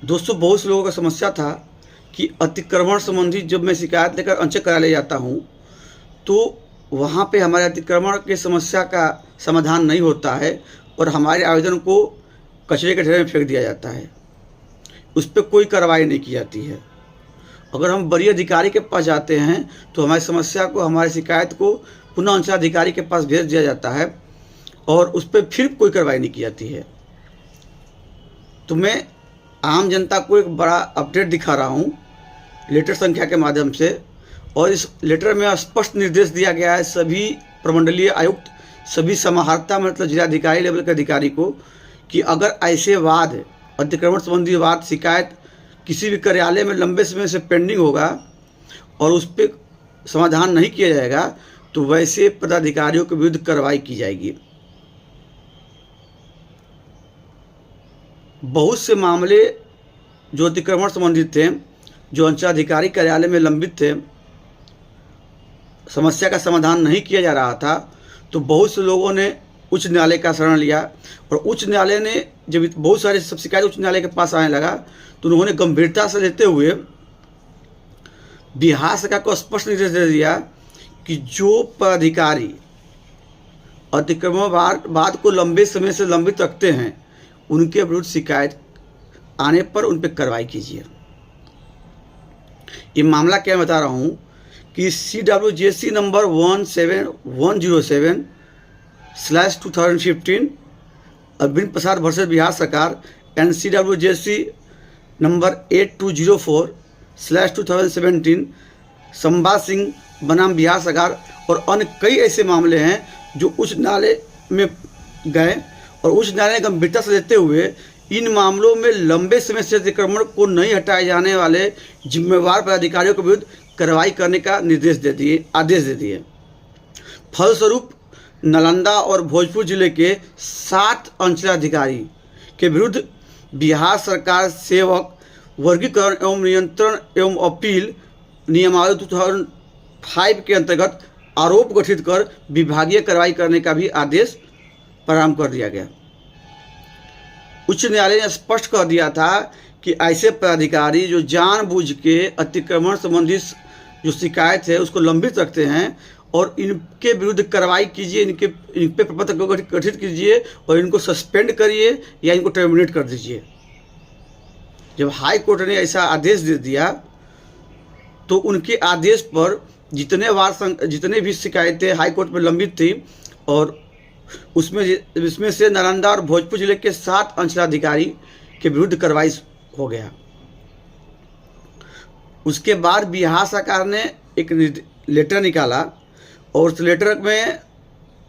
दोस्तों, बहुत से लोगों का समस्या था कि अतिक्रमण संबंधी जब मैं शिकायत लेकर अंचल कार्यालय जाता हूँ तो वहाँ पे हमारे अतिक्रमण की समस्या का समाधान नहीं होता है और हमारे आवेदन को कचरे के ढेर में फेंक दिया जाता है। उस पर कोई कार्रवाई नहीं की जाती है। अगर हम वरीय अधिकारी के पास जाते हैं तो हमारी समस्या को, हमारी शिकायत को पुनः अंचलाधिकारी के पास भेज दिया जाता है और उस पर फिर कोई कार्रवाई नहीं की जाती है। तो मैं आम जनता को एक बड़ा अपडेट दिखा रहा हूँ लेटर संख्या के माध्यम से, और इस लेटर में स्पष्ट निर्देश दिया गया है सभी प्रमंडलीय आयुक्त, सभी समाहर्ता मतलब जिलाधिकारी लेवल के अधिकारी को कि अगर ऐसे वाद, अतिक्रमण संबंधी वाद, शिकायत किसी भी कार्यालय में लंबे समय से पेंडिंग होगा और उस पर समाधान नहीं किया जाएगा तो वैसे पदाधिकारियों के विरुद्ध कार्रवाई की जाएगी। बहुत से मामले जो अतिक्रमण संबंधित थे, जो अंचलाधिकारी कार्यालय में लंबित थे, समस्या का समाधान नहीं किया जा रहा था, तो बहुत से लोगों ने उच्च न्यायालय का शरण लिया और उच्च न्यायालय ने जब बहुत सारे सब शिकायत उच्च न्यायालय के पास आने लगा तो उन्होंने गंभीरता से लेते हुए बिहार सरकार को स्पष्ट निर्देश दे दिया कि जो पदाधिकारी अतिक्रमण वाद को लंबे समय से लंबित रखते हैं उनके विरुद्ध शिकायत आने पर उन पर कार्रवाई कीजिए। ये मामला क्या बता रहा हूँ कि CWJC number 17107/2015 Arvind Prasad versus Bihar सरकार and CWJC number 8204/2017 Samba Singh बनाम बिहार सरकार और अन्य कई ऐसे मामले हैं जो उच्च न्यायालय में गए और उच्च न्यायालय ने गंभीरता से लेते हुए इन मामलों में लंबे समय से अतिक्रमण को नहीं हटाए जाने वाले जिम्मेवार पदाधिकारियों के विरुद्ध कार्रवाई करने का आदेश दे दिए। फलस्वरूप नालंदा और भोजपुर जिले के 7 अंचलाधिकारी के विरुद्ध बिहार सरकार सेवक वर्गीकरण एवं नियंत्रण एवं अपील नियमावली 2005 के अंतर्गत आरोप गठित कर विभागीय कार्रवाई करने का भी आदेश प्रारंभ कर दिया गया। उच्च न्यायालय ने स्पष्ट कर दिया था कि ऐसे पदाधिकारी जो जानबूझ के अतिक्रमण संबंधी जो शिकायत है उसको लंबित रखते हैं और इनके विरुद्ध कार्रवाई कीजिए, इन पे प्रपत्र गठित कीजिए और इनको सस्पेंड करिए या इनको टर्मिनेट कर दीजिए। जब हाई कोर्ट ने ऐसा आदेश दे दिया तो उनके आदेश पर जितने भी शिकायतें हाई कोर्ट में लंबित थी और इसमें से नालंदा और भोजपुर जिले के 7 अंचलाधिकारी के विरुद्ध कार्रवाई हो गया। उसके बाद बिहार सरकार ने एक लेटर निकाला और उस लेटर में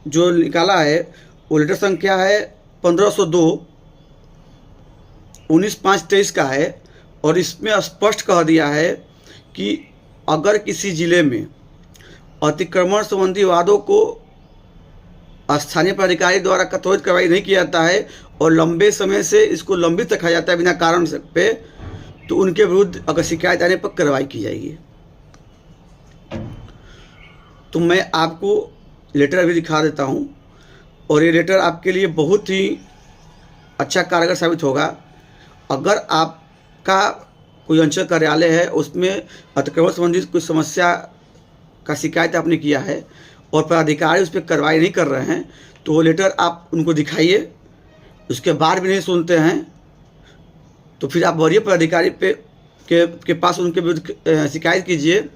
जो निकाला है वो लेटर संख्या है 1502/19/5/23 का है और इसमें स्पष्ट कह दिया है कि अगर किसी जिले में अतिक्रमण संबंधी वादों को स्थानीय पदाधिकारी द्वारा त्वरित कार्रवाई नहीं किया जाता है और लंबे समय से इसको लंबित रखा जाता है बिना कारण पे, तो उनके विरुद्ध अगर शिकायत आने पर कार्रवाई की जाएगी। तो मैं आपको लेटर भी दिखा देता हूं और ये लेटर आपके लिए बहुत ही अच्छा कारगर साबित होगा। अगर आपका कोई अंचल कार्यालय है उसमें अतिक्रमण संबंधी कोई समस्या का शिकायत आपने किया है और पदाधिकारी उस पर कार्रवाई नहीं कर रहे हैं तो वो लेटर आप उनको दिखाइए। उसके बाद भी नहीं सुनते हैं तो फिर आप वरीय पदाधिकारी के पास उनके विरुद्ध शिकायत कीजिए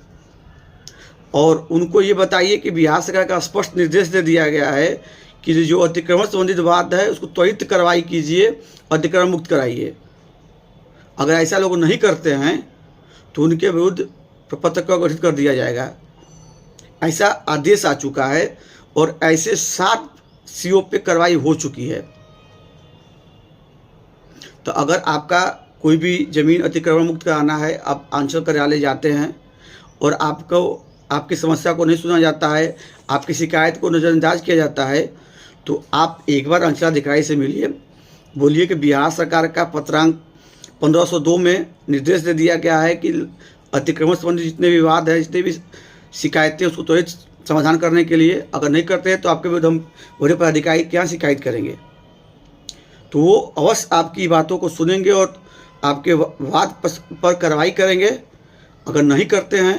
और उनको ये बताइए कि बिहार सरकार का स्पष्ट निर्देश दे दिया गया है कि जो अतिक्रमण संबंधित बात है उसको त्वरित कार्रवाई कीजिए, अतिक्रमण मुक्त कराइए। अगर ऐसा लोग नहीं करते हैं तो उनके विरुद्ध प्रपत्र गठित कर दिया जाएगा। ऐसा आदेश आ चुका है और ऐसे 7 CO पे कार्रवाई हो चुकी है। तो अगर आपका कोई भी ज़मीन अतिक्रमण मुक्त कराना है, आप अंचल कार्यालय जाते हैं और आपकी समस्या को नहीं सुना जाता है, आपकी शिकायत को नज़रअंदाज किया जाता है, तो आप एक बार अंचलाधिकारी से मिलिए, बोलिए कि बिहार सरकार का पत्रांक 1502 में निर्देश दे दिया गया है कि अतिक्रमण संबंधी जितने भी विवाद है, जितने भी शिकायतें, उसको त्वरित समाधान करने के लिए, अगर नहीं करते हैं तो आपके विरुद्ध हम वरीय पदाधिकारी के यहाँ शिकायत करेंगे। तो वो अवश्य आपकी बातों को सुनेंगे और आपके वाद पर कार्रवाई करेंगे। अगर नहीं करते हैं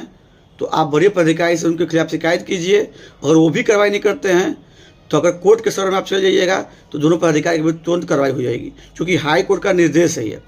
तो आप बड़े पदाधिकारी से उनके खिलाफ शिकायत कीजिए। अगर वो भी कार्रवाई नहीं करते हैं तो अगर कोर्ट के शरण में आप चले जाइएगा तो दोनों पदाधिकारी के विरुद्ध तुरंत कार्रवाई हो जाएगी, क्योंकि हाई कोर्ट का निर्देश है ये।